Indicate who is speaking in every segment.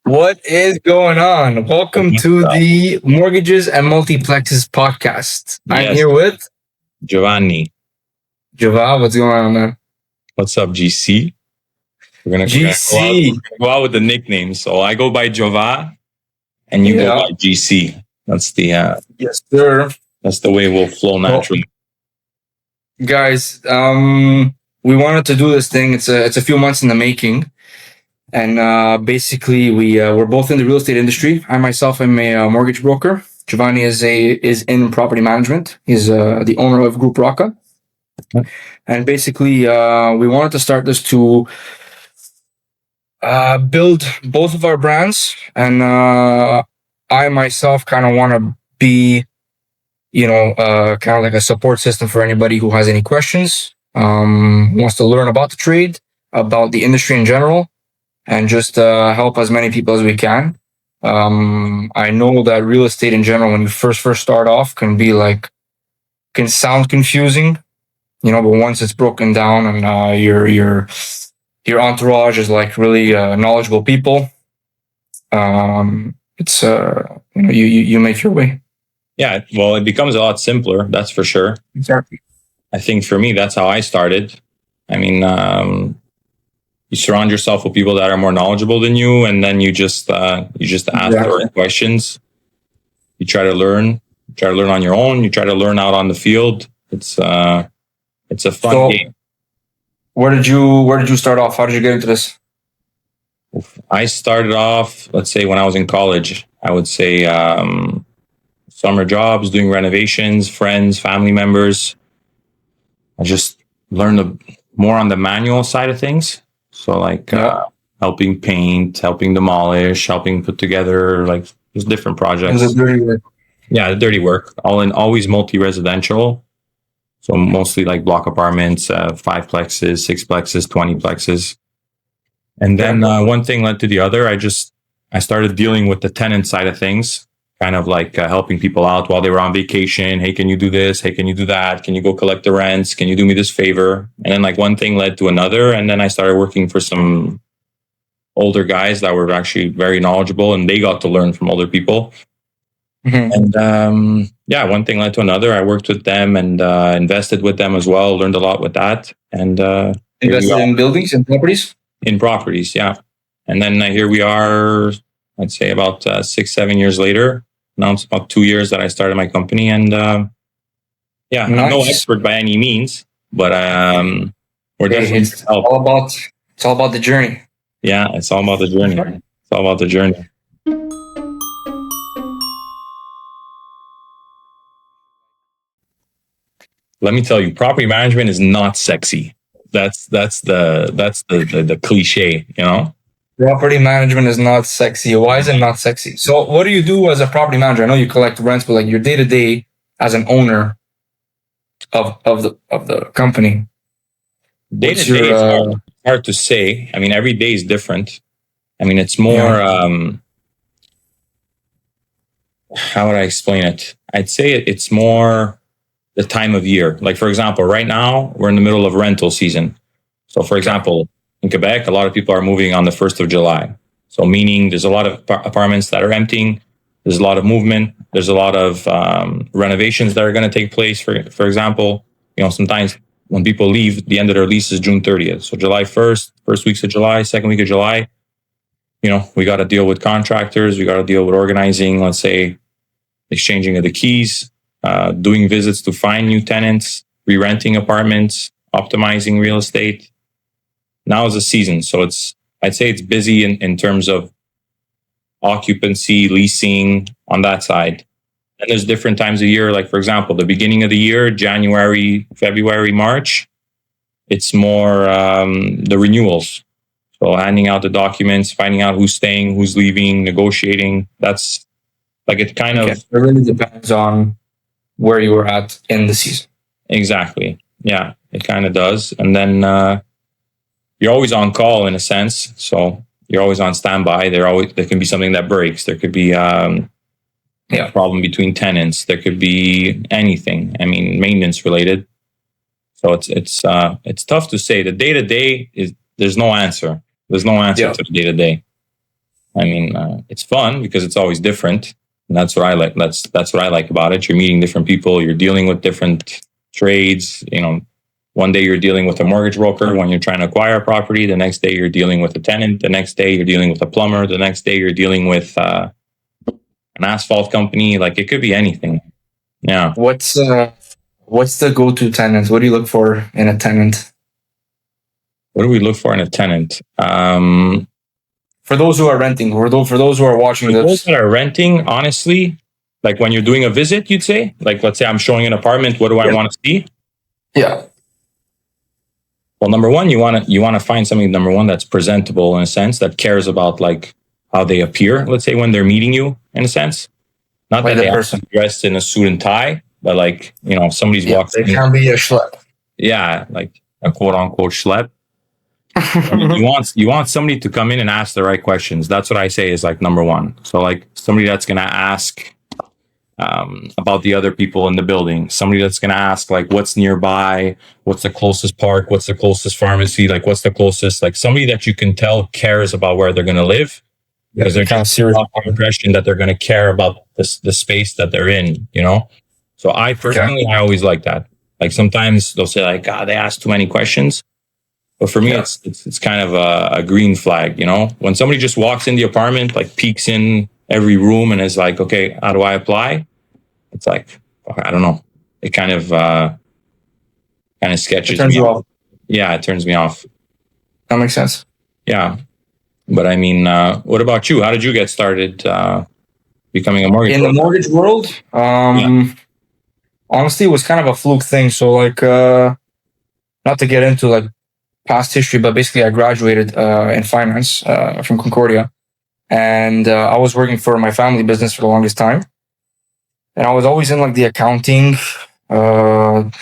Speaker 1: What is going on? Welcome to the Mortgages and Multiplexes podcast. I'm
Speaker 2: Yes.
Speaker 1: here with
Speaker 2: Giovanni.
Speaker 1: Java. What's going on, man?
Speaker 2: What's up, GC? We're gonna
Speaker 1: GC.
Speaker 2: go out with the nicknames. So I go by Java, and you go by GC. That's the
Speaker 1: Yes, sir.
Speaker 2: that's the way we'll flow naturally.
Speaker 1: Guys, we wanted to do this thing. It's a few months in the making, and basically we're both in the real estate industry. I myself am a mortgage broker. Giovanni is in property management. He's the owner of Group Rocca. And basically, we wanted to start this to build both of our brands. And I myself kind of want to be, kind of like a support system for anybody who has any questions, wants to learn about the trade, about the industry in general, and just help as many people as we can. I know that real estate in general, when you first start off, can sound confusing. But once it's broken down and your entourage is like really knowledgeable people, it's you make your way.
Speaker 2: Yeah, well, it becomes a lot simpler. That's for sure.
Speaker 1: Exactly.
Speaker 2: I think for me, that's how I started. I mean, you surround yourself with people that are more knowledgeable than you, and then you just ask the right questions. You try to learn on your own. You try to learn out on the field. It's a fun game.
Speaker 1: Where did you start off? How did you get into this?
Speaker 2: I started off, let's say, when I was in college. I would say summer jobs, doing renovations, friends, family members. I just learned more on the manual side of things. So helping paint, helping demolish, helping put together just different projects.
Speaker 1: The dirty work.
Speaker 2: Yeah, the dirty work. Always multi-residential. So mostly like block apartments, 5-plexes, 6-plexes, 20-plexes. And then one thing led to the other. I started dealing with the tenant side of things, kind of like helping people out while they were on vacation. Hey, can you do this? Hey, can you do that? Can you go collect the rents? Can you do me this favor? And then one thing led to another. And then I started working for some older guys that were actually very knowledgeable, and they got to learn from older people. Mm-hmm. And one thing led to another. I worked with them and invested with them as well. Learned a lot with that. And
Speaker 1: invested in buildings and properties?
Speaker 2: In properties, yeah. And then here we are, I'd say about 6-7 years later. Now it's about 2 years that I started my company. And nice. I'm no expert by any means, but we're definitely
Speaker 1: it's all about the journey.
Speaker 2: Yeah, it's all about the journey. It's all about the journey. Let me tell you, property management is not sexy. That's the cliche,
Speaker 1: Property management is not sexy. Why is it not sexy? So what do you do as a property manager? I know you collect rents, but your day to day as an owner of the company.
Speaker 2: Day to day is hard to say. I mean, every day is different. I mean, it's more. How would I explain it? I'd say it's more the time of year. Like, for example, right now we're in the middle of rental season. So, for example, in Quebec, a lot of people are moving on the 1st of July. So, meaning there's a lot of apartments that are emptying. There's a lot of movement. There's a lot of renovations that are going to take place. For example, sometimes when people leave, the end of their lease is June 30th. So July 1st, first weeks of July, second week of July, we got to deal with contractors. We got to deal with organizing, let's say, exchanging of the keys, doing visits to find new tenants, re-renting apartments, optimizing real estate. Now is the season. So I'd say it's busy in terms of occupancy, leasing on that side. And there's different times of year. Like, for example, the beginning of the year, January, February, March, it's more the renewals. So handing out the documents, finding out who's staying, who's leaving, negotiating. That's it kind of...
Speaker 1: It really depends on where you were at in the season.
Speaker 2: Exactly. Yeah, it kind of does. And then you're always on call in a sense. So you're always on standby. There can be something that breaks. There could be a problem between tenants. There could be anything. I mean, maintenance related. So it's tough to say. The day to day is there's no answer. There's no answer to the day to day. I mean, it's fun because it's always different. And that's what I like. That's what I like about it. You're meeting different people. You're dealing with different trades. One day you're dealing with a mortgage broker when you're trying to acquire a property. The next day you're dealing with a tenant. The next day you're dealing with a plumber. The next day you're dealing with an asphalt company. Like it could be anything. Yeah.
Speaker 1: What's the go-to tenant? What do you look for in a tenant?
Speaker 2: What do we look for in a tenant?
Speaker 1: For those who are renting, or for those who are watching
Speaker 2: For those
Speaker 1: this,
Speaker 2: that are renting, honestly, like when you're doing a visit, you'd say, like, let's say I'm showing an apartment. What do I want to see?
Speaker 1: yeah,
Speaker 2: Well, number one, you want to find something, number one, that's presentable in a sense, that cares about like how they appear, let's say, when they're meeting you, in a sense. Not
Speaker 1: like
Speaker 2: that
Speaker 1: the
Speaker 2: they
Speaker 1: person.
Speaker 2: are dressed in a suit and tie, but like, if somebody's
Speaker 1: Yeah,
Speaker 2: walking
Speaker 1: they
Speaker 2: in,
Speaker 1: can be a schlep.
Speaker 2: yeah, like a quote unquote schlep. You want somebody to come in and ask the right questions. That's what I say is like number one. So like somebody that's going to ask about the other people in the building. Somebody that's going to ask like what's nearby, what's the closest park, what's the closest pharmacy, like what's the closest, like somebody that you can tell cares about where they're going to live. Because they're
Speaker 1: kind of
Speaker 2: just
Speaker 1: serious.
Speaker 2: impression that they're going to care about the space that they're in, So I personally, I always like that. Like sometimes they'll say like, they ask too many questions. But for me, it's kind of a green flag, When somebody just walks in the apartment, like peeks in every room and is like, okay, how do I apply? It's like, I don't know. It kind of sketches
Speaker 1: turns
Speaker 2: me
Speaker 1: you
Speaker 2: off.
Speaker 1: off.
Speaker 2: Yeah, it turns me off.
Speaker 1: That makes sense.
Speaker 2: Yeah. But I mean, what about you? How did you get started becoming a mortgage
Speaker 1: In
Speaker 2: broker?
Speaker 1: the mortgage world, honestly, it was kind of a fluke thing. So like, not to get into like past history, but basically I graduated in finance from Concordia, and I was working for my family business for the longest time, and I was always in like the accounting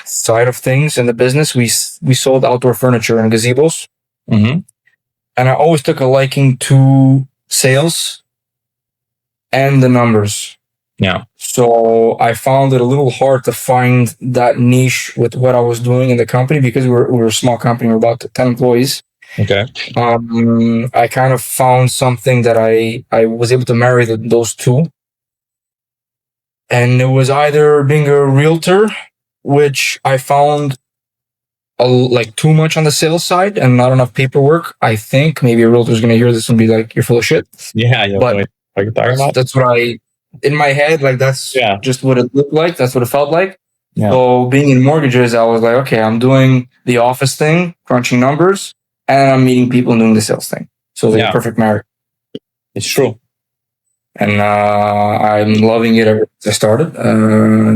Speaker 1: side of things in the business. We sold outdoor furniture and gazebos,
Speaker 2: Mm-hmm.
Speaker 1: and I always took a liking to sales and the numbers.
Speaker 2: Yeah.
Speaker 1: So I found it a little hard to find that niche with what I was doing in the company because we were a small company. We were about 10 employees.
Speaker 2: Okay.
Speaker 1: I kind of found something that I was able to marry those two. And it was either being a realtor, which I found like too much on the sales side and not enough paperwork. I think maybe a realtor is going to hear this and be like, you're full of shit.
Speaker 2: Yeah.
Speaker 1: But that's what in my head, like that's just what it looked like. That's what it felt like. Yeah. So being in mortgages, I was like, okay, I'm doing the office thing, crunching numbers, and I'm meeting people and doing the sales thing. So it's like a perfect marriage.
Speaker 2: It's true.
Speaker 1: And I'm loving it ever since I started.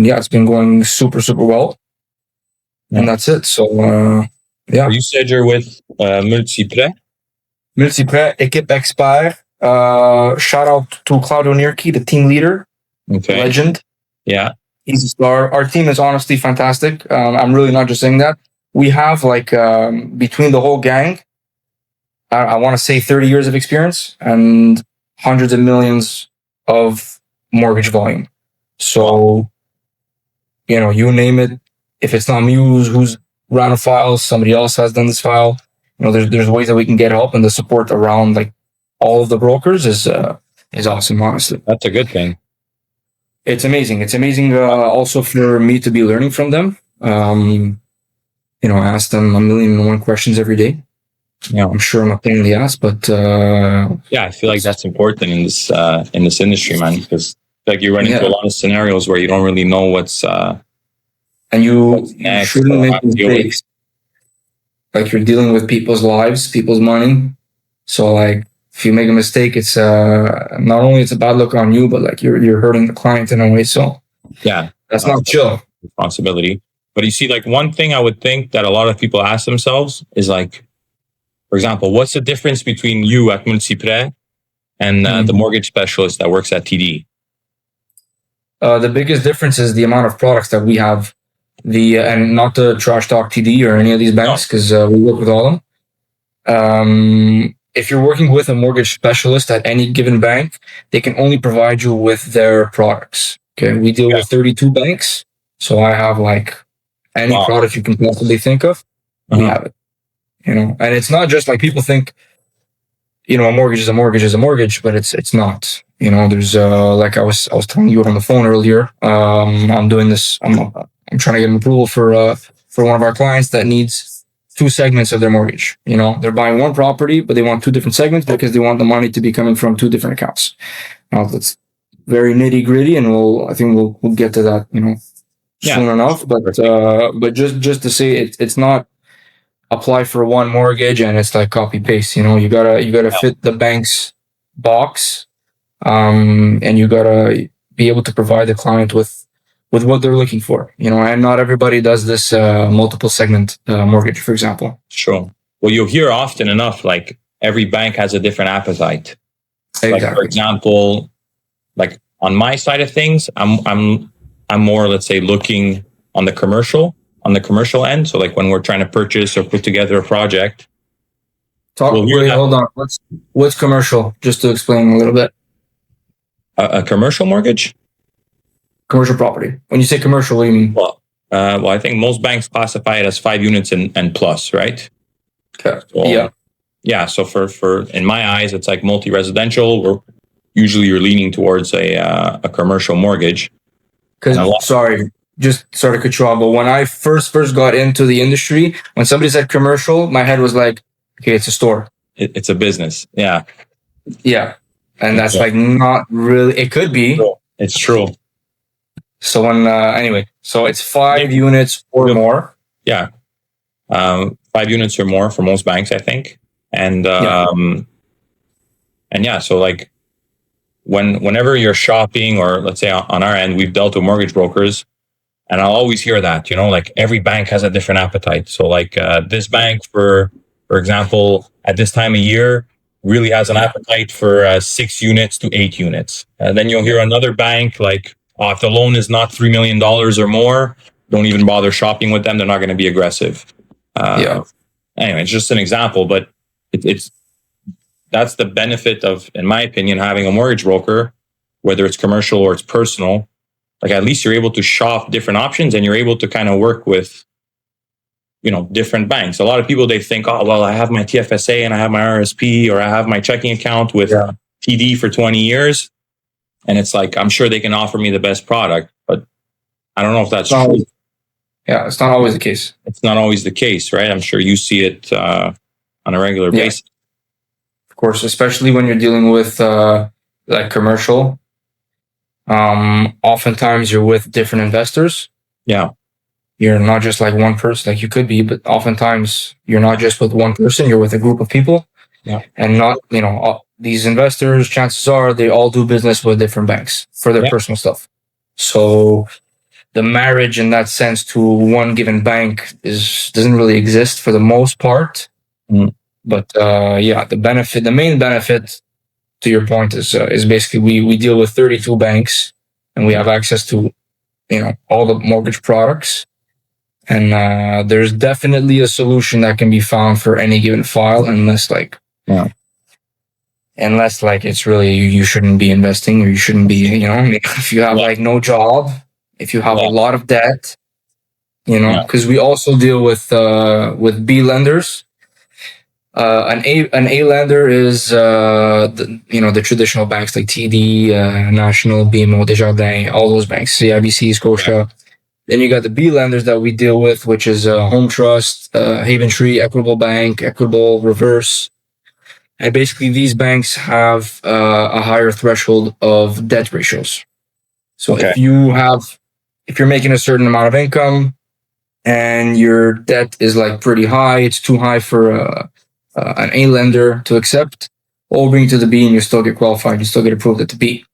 Speaker 1: It's been going super, super well. Yeah. And that's it. So,
Speaker 2: You said you're with Multiplexes?
Speaker 1: Multiplexes, Équipe Expert. Shout out to Claudio Nierke, the team leader.
Speaker 2: Okay.
Speaker 1: Legend.
Speaker 2: Yeah.
Speaker 1: He's a star. Our team is honestly fantastic. I'm really not just saying that. We have like, between the whole gang, I want to say 30 years of experience and hundreds of millions of mortgage volume. So, you name it. If it's not me who's run a file, somebody else has done this file. There's ways that we can get help, and the support around like all of the brokers is awesome. Honestly,
Speaker 2: that's a good thing.
Speaker 1: It's amazing. It's amazing also for me to be learning from them. I ask them 1,000,001 questions every day. Yeah, I'm sure I'm a pain in the ass, but
Speaker 2: I feel like that's important in this industry, man, because like you run into a lot of scenarios where you don't really know what's
Speaker 1: and you shouldn't make mistakes. Like you're dealing with people's lives, people's money. So like if you make a mistake, it's not only it's a bad look on you, but like you're hurting the client in a way. So that's not chill.
Speaker 2: Responsibility. But you see, like one thing I would think that a lot of people ask themselves is like, for example, what's the difference between you at Multiplexes and the mortgage specialist that works at TD?
Speaker 1: The biggest difference is the amount of products that we have. And not to trash talk TD or any of these banks, because we work with all of them. If you're working with a mortgage specialist at any given bank, they can only provide you with their products. Okay, we deal with 32 banks, so I have like any product you can possibly think of. We have it. And it's not just like people think. a mortgage is a mortgage is a mortgage, but it's not. There's like I was telling you on the phone earlier. I'm doing this. I'm trying to get an approval for one of our clients that needs two segments of their mortgage. They're buying one property, but they want two different segments because they want the money to be coming from two different accounts. Now that's very nitty gritty, and I think we'll get to that, soon enough. But just to say, it's not apply for one mortgage and it's like copy paste. You gotta fit the bank's box, and you gotta be able to provide the client with what they're looking for. And not everybody does this multiple segment mortgage, for example.
Speaker 2: Sure. Well, you'll hear often enough, like every bank has a different appetite.
Speaker 1: Exactly.
Speaker 2: Like, for example, like on my side of things, I'm more, let's say, looking on the commercial end. So like when we're trying to purchase or put together a project.
Speaker 1: Hold on. What's commercial? Just to explain a little bit.
Speaker 2: A commercial mortgage?
Speaker 1: Commercial property. When you say commercial, what do you mean?
Speaker 2: Well, I think most banks classify it as 5 units and plus, right?
Speaker 1: Okay.
Speaker 2: So, yeah. So for in my eyes, it's like multi-residential, or usually you're leaning towards a commercial mortgage.
Speaker 1: Sorry to cut you off, but when I first got into the industry, when somebody said commercial, my head was like, okay, it's a store.
Speaker 2: It's a business. Yeah.
Speaker 1: Yeah. And that's like not really, it could be.
Speaker 2: It's true.
Speaker 1: So so it's 5 units or more.
Speaker 2: Yeah. 5 units or more for most banks, I think. And so like whenever you're shopping, or let's say on our end, we've dealt with mortgage brokers, and I'll always hear that, like every bank has a different appetite. So like this bank, for example, at this time of year, really has an appetite for 6 units to 8 units. Then you'll hear another bank like, if the loan is not $3 million or more, don't even bother shopping with them. They're not going to be aggressive. Anyway, it's just an example, but that's the benefit of, in my opinion, having a mortgage broker, whether it's commercial or it's personal. Like at least you're able to shop different options, and you're able to kind of work with, different banks. A lot of people, they think, oh, well, I have my TFSA and I have my RSP, or I have my checking account with TD for 20 years. And it's like, I'm sure they can offer me the best product, but I don't know if that's true.
Speaker 1: Yeah, it's not always the case.
Speaker 2: It's not always the case, right? I'm sure you see it on a regular basis.
Speaker 1: Of course, especially when you're dealing with like commercial. Oftentimes you're with different investors.
Speaker 2: Yeah.
Speaker 1: You're not just like one person, like you could be, but oftentimes you're not just with one person, you're with a group of people.
Speaker 2: Yeah.
Speaker 1: And not, these investors, chances are they all do business with different banks for their personal stuff. So the marriage in that sense to one given bank doesn't really exist for the most part. But the main benefit, to your point, is basically we deal with 32 banks, and we have access to all the mortgage products. And there's definitely a solution that can be found for any given file, unless it's really you shouldn't be investing, or you shouldn't be, if you have like no job, if you have a lot of debt, because we also deal with B lenders. An A lender is the traditional banks like TD, National, BMO, Desjardins, all those banks, CIBC, Scotia. Then you got the B lenders that we deal with, which is Home Trust, Haven Tree, Equitable Bank, Equitable, Reverse. And basically these banks have a higher threshold of debt ratios. So if you're making a certain amount of income and your debt is like pretty high, it's too high for an A lender to accept, we'll bring you to the B and you still get qualified. You still get approved at the B.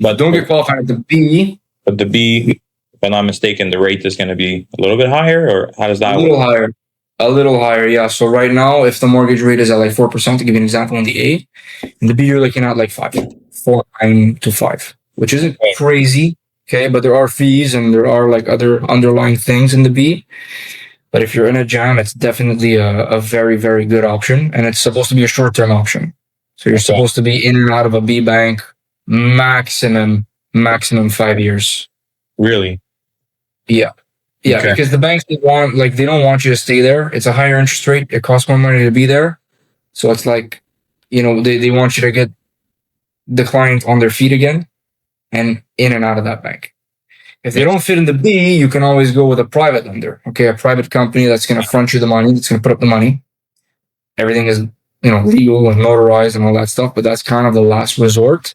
Speaker 1: But don't get qualified at the B.
Speaker 2: But the B, if I'm not mistaken, the rate is going to be a little bit higher, or how does that work?
Speaker 1: A little higher, yeah. So right now, if the mortgage rate is at like 4%, to give you an example, in the A, in the B, you're looking at like 4.9 to 5, which isn't crazy, okay? But there are fees and there are like other underlying things in the B. But if you're in a jam, it's definitely a very, very good option. And it's supposed to be a short-term option. So you're supposed to be in and out of a B bank maximum 5 years.
Speaker 2: Really?
Speaker 1: Yeah. Yeah, because the banks they don't want you to stay there. It's a higher interest rate. It costs more money to be there. So it's like, they want you to get the client on their feet again and in and out of that bank. If they don't fit in the B, you can always go with a private lender. Okay, a private company that's going to front you the money, that's going to put up the money. Everything is, legal and notarized and all that stuff, but that's kind of the last resort.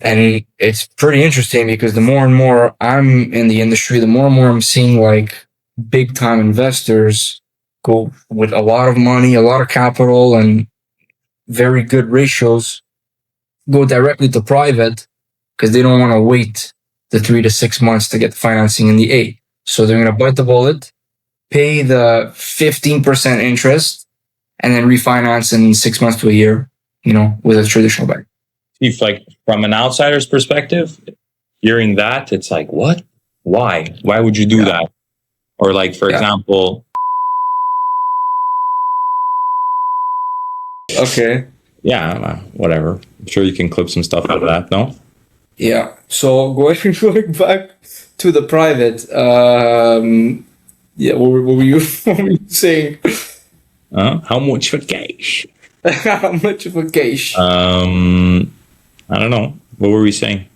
Speaker 1: And it's pretty interesting because the more and more I'm in the industry, the more and more I'm seeing like big time investors go with a lot of money, a lot of capital, and very good ratios go directly to private because they don't want to wait the 3 to 6 months to get financing in the A. So they're going to bite the bullet, pay the 15% interest, and then refinance in 6 months to a year, with a traditional bank.
Speaker 2: If like from an outsider's perspective, hearing that, it's like, what? Why? Why would you do that? Or like, for example.
Speaker 1: Okay.
Speaker 2: Yeah, whatever. I'm sure you can clip some stuff out of that, no?
Speaker 1: Yeah. So going back to the private, what were you saying?
Speaker 2: How much for cash?
Speaker 1: How much for cash?
Speaker 2: I don't know. What were we saying?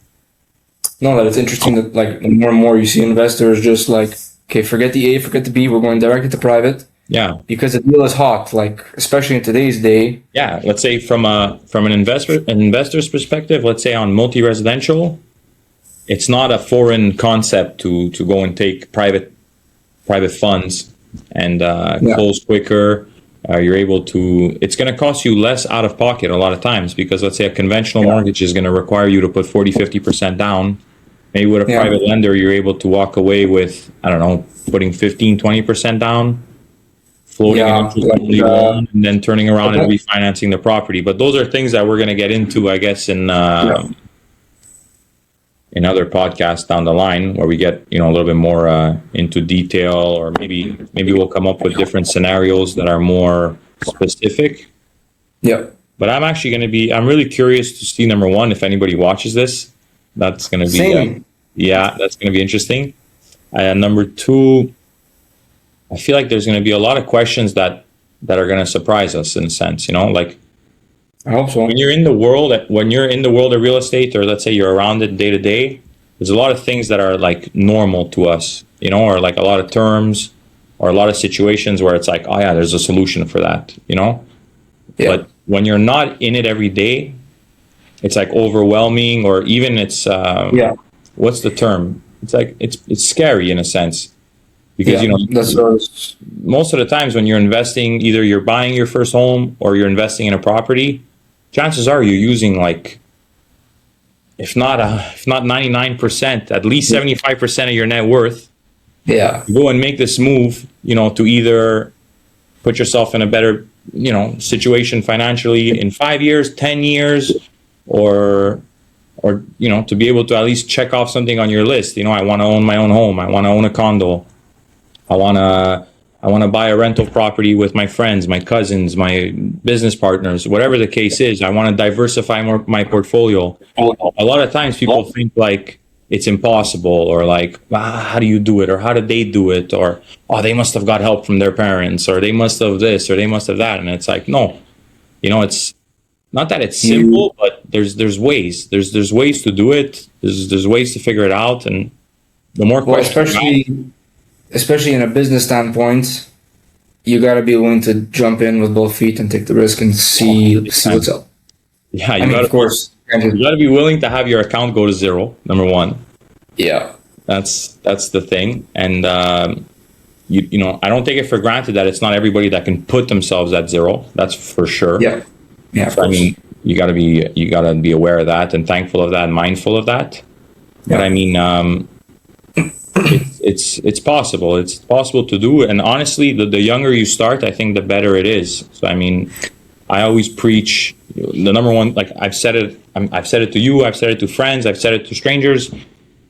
Speaker 1: No, that it's interesting that like more and more you see investors just like, okay, forget the A, forget the B, we're going directly to private.
Speaker 2: Yeah.
Speaker 1: Because the deal is hot, like especially in today's day.
Speaker 2: Yeah. Let's say from an investor's perspective, let's say on multi-residential, it's not a foreign concept to go and take private funds and close quicker. You're able to, it's going to cost you less out of pocket a lot of times because let's say a conventional mortgage is going to require you to put 40-50% down. Maybe with a private lender, you're able to walk away with, I don't know, putting 15-20% down, floating an interest only loan, and then turning around and refinancing the property. But those are things that we're going to get into, I guess, in other podcasts down the line where we get a little bit more into detail, or maybe we'll come up with different scenarios that are more specific.
Speaker 1: Yeah.
Speaker 2: But I'm really curious to see, number one, if anybody watches this. That's going to be that's going to be interesting. Number two, I feel like there's going to be a lot of questions that are going to surprise us in a sense, like
Speaker 1: I hope so.
Speaker 2: When you're in the world of real estate, or let's say you're around it day to day, there's a lot of things that are like normal to us, or like a lot of terms or a lot of situations where it's like, oh yeah, there's a solution for that, Yeah. But when you're not in it every day, it's like overwhelming, or even it's what's the term? It's like it's scary in a sense. Because most of the times when you're investing, either you're buying your first home or you're investing in a property, chances are you're using like, if not 99%, at least 75% of your net worth.
Speaker 1: Yeah.
Speaker 2: Go and make this move, to either put yourself in a better, situation financially in 5 years, 10 years, or to be able to at least check off something on your list. I want to own my own home. I want to own a condo. I want to buy a rental property with my friends, my cousins, my business partners, whatever the case is. I want to diversify my portfolio. A lot of times people think like it's impossible, or like, how do you do it? Or how did they do it? Or, oh, they must have got help from their parents, or they must have this, or they must have that. And it's like, no, it's not that it's simple, but there's ways. There's ways to do it. There's ways to figure it out. And the more questions,
Speaker 1: especially in a business standpoint, you got to be willing to jump in with both feet and take the risk and see what's up.
Speaker 2: Yeah,
Speaker 1: of course,
Speaker 2: you got to be willing to have your account go to zero. Number one.
Speaker 1: Yeah,
Speaker 2: that's the thing. And I don't take it for granted that it's not everybody that can put themselves at zero. That's for sure.
Speaker 1: Yeah.
Speaker 2: So, I mean, you got to be aware of that and thankful of that and mindful of that. Yeah. But I mean, it's possible. It's possible to do. And honestly, the younger you start, I think the better it is. So, I mean, I always preach the number one, like I've said it to you, I've said it to friends, I've said it to strangers.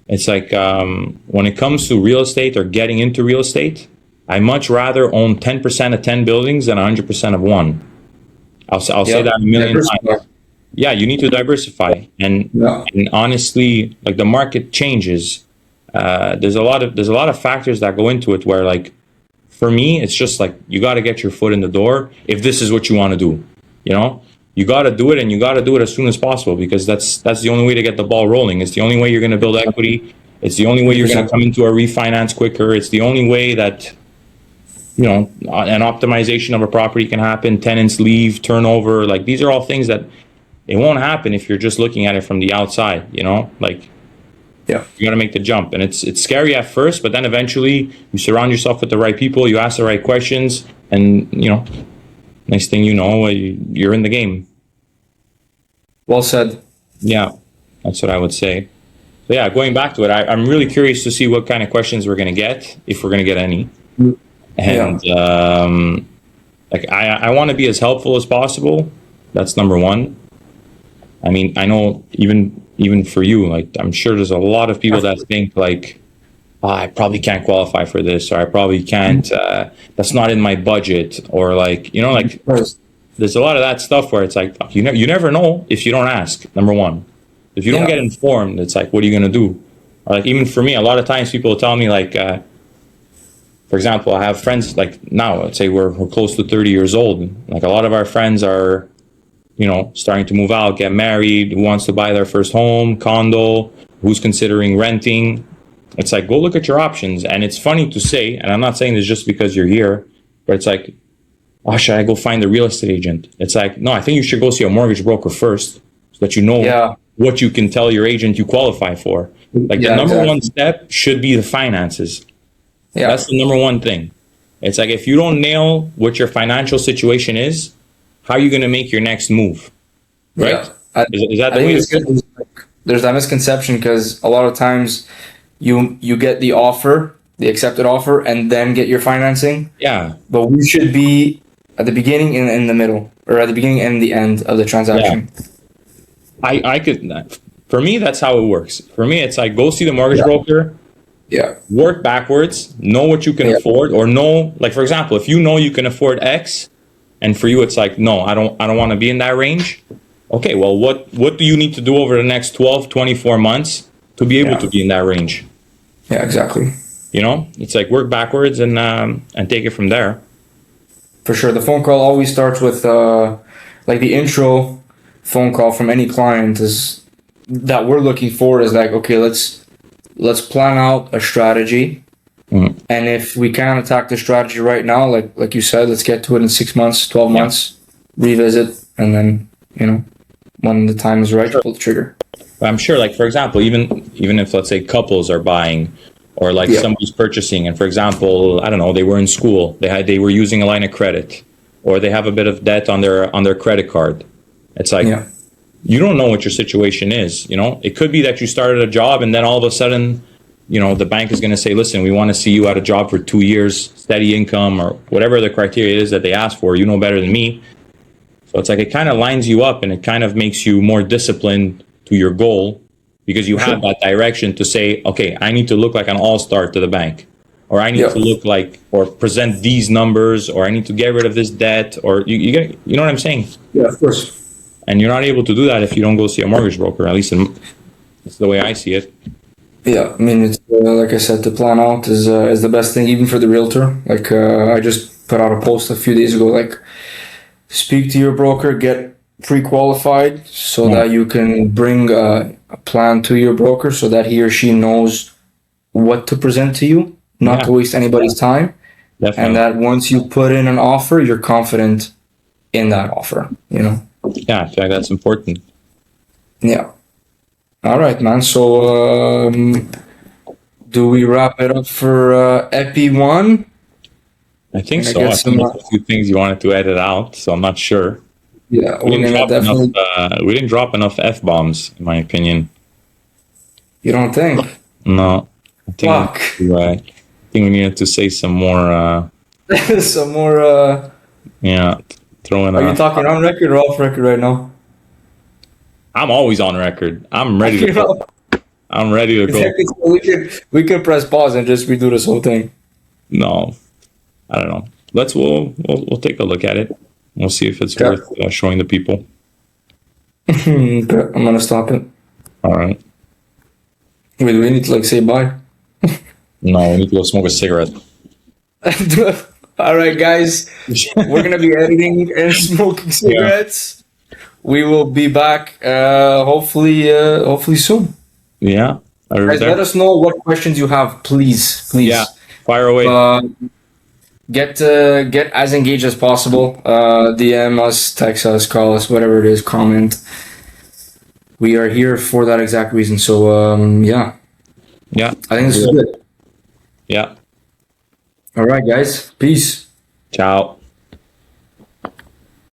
Speaker 2: It's like, when it comes to real estate or getting into real estate, I much rather own 10% of 10 buildings than 100% of one. I'll say that a million times. Yeah, you need to diversify. And honestly, like the market changes. There's a lot of factors that go into it where, like, for me, it's just like you got to get your foot in the door if this is what you want to do, you got to do it, and you got to do it as soon as possible, because that's the only way to get the ball rolling. It's the only way you're going to build equity. It's the only way you're going to come into a refinance quicker. It's the only way that, you know, an optimization of a property can happen. Tenants leave, turnover. Like, these are all things that it won't happen if you're just looking at it from the outside, you know, like,
Speaker 1: Yeah.
Speaker 2: you got to make the jump. And it's scary at first, but then eventually you surround yourself with the right people, you ask the right questions, and, you know, next thing you know, you're in the game.
Speaker 1: Well said.
Speaker 2: Yeah, that's what I would say. So yeah, going back to it, I'm really curious to see what kind of questions we're going to get, if we're going to get any. And like, I want to be as helpful as possible. That's number one. I mean, I know even for you, like, I'm sure there's a lot of people that think like, oh, I probably can't qualify for this, or I probably can't, that's not in my budget, or like, you know, like, there's a lot of that stuff where it's like, you never know if you don't ask, number one. If you don't get informed, it's like, what are you going to do? Or like, even for me, a lot of times people will tell me like, for example, I have friends like now, let's say we're close to 30 years old. Like, a lot of our friends are, you know, starting to move out, get married, who wants to buy their first home, condo, who's considering renting. It's like, go look at your options. And it's funny to say, and I'm not saying this just because you're here, but it's like, oh, should I go find a real estate agent? It's like, no, I think you should go see a mortgage broker first, so that you know what you can tell your agent you qualify for. Like, the number one step should be the finances. Yeah. That's the number one thing. It's like, if you don't nail what your financial situation is, how are you going to make your next move? Right?
Speaker 1: Yeah.
Speaker 2: Is that the way?
Speaker 1: There's that misconception, because a lot of times you get the offer, the accepted offer, and then get your financing.
Speaker 2: Yeah.
Speaker 1: But we should be at the beginning and in the middle, or at the beginning and the end of the transaction.
Speaker 2: Yeah. I could, for me, that's how it works. For me, it's like, go see the mortgage broker.
Speaker 1: Yeah.
Speaker 2: Work backwards, know what you can afford, or know, like, for example, if you know you can afford X, and for you it's like, no, I don't want to be in that range. Okay, well, what do you need to do over the next 12, 24 months to be able to be in that range?
Speaker 1: Yeah, exactly.
Speaker 2: You know, it's like, work backwards and take it from there.
Speaker 1: For sure. The phone call always starts with like the intro phone call from any client is that we're looking for is like, okay, let's plan out a strategy. Mm-hmm. And if we can't attack the strategy right now, like you said, let's get to it in 6 months, 12 months, revisit, and then, you know, when the time is right, pull the trigger.
Speaker 2: But I'm sure, like, for example, even if, let's say, couples are buying, or like somebody's purchasing, and for example, I don't know, they were in school, they were using a line of credit, or they have a bit of debt on their credit card. It's like, you don't know what your situation is. You know, it could be that you started a job and then all of a sudden, you know, the bank is going to say, listen, we want to see you at a job for 2 years, steady income, or whatever the criteria is that they ask for. You know better than me. So it's like, it kind of lines you up, and it kind of makes you more disciplined to your goal, because you have that direction to say, okay, I need to look like an all-star to the bank, or I need to look like, or present these numbers, or I need to get rid of this debt, or you know what I'm saying?
Speaker 1: Yeah, of course.
Speaker 2: And you're not able to do that if you don't go see a mortgage broker. At least that's the way I see it.
Speaker 1: Yeah, I mean, it's like I said, to plan out is the best thing, even for the realtor. Like, I just put out a post a few days ago, like, speak to your broker, get pre-qualified, so that you can bring a plan to your broker, so that he or she knows what to present to you, not to waste anybody's time. Definitely. And that once you put in an offer, you're confident in that offer, you know?
Speaker 2: Yeah, I feel like that's important.
Speaker 1: Yeah. All right, man. So, do we wrap it up for Epi 1?
Speaker 2: I think so. I think there's a few things you wanted to edit out, so I'm not sure.
Speaker 1: Yeah,
Speaker 2: we didn't drop enough F-bombs, in my opinion.
Speaker 1: You don't think?
Speaker 2: No. I think we needed to say some more...
Speaker 1: some more...
Speaker 2: Yeah, throw in...
Speaker 1: Are you talking on record or off record right now?
Speaker 2: I'm always on record. I'm ready to go. I'm ready to go.
Speaker 1: We can press pause and just redo this whole thing.
Speaker 2: No, I don't know. We'll take a look at it. We'll see if it's worth showing the people.
Speaker 1: I'm gonna stop it.
Speaker 2: All right.
Speaker 1: Wait, do we need to say bye?
Speaker 2: No, we need to go smoke a cigarette.
Speaker 1: All right, guys. We're gonna be editing and smoking cigarettes. we will be back hopefully soon.
Speaker 2: Yeah.
Speaker 1: Guys, let us know what questions you have, please.
Speaker 2: Yeah. Fire away.
Speaker 1: Get as engaged as possible. DM us, text us, call us, whatever it is, comment. We are here for that exact reason. So yeah.
Speaker 2: Yeah.
Speaker 1: I think this is good.
Speaker 2: Yeah.
Speaker 1: All right, guys. Peace.
Speaker 2: Ciao.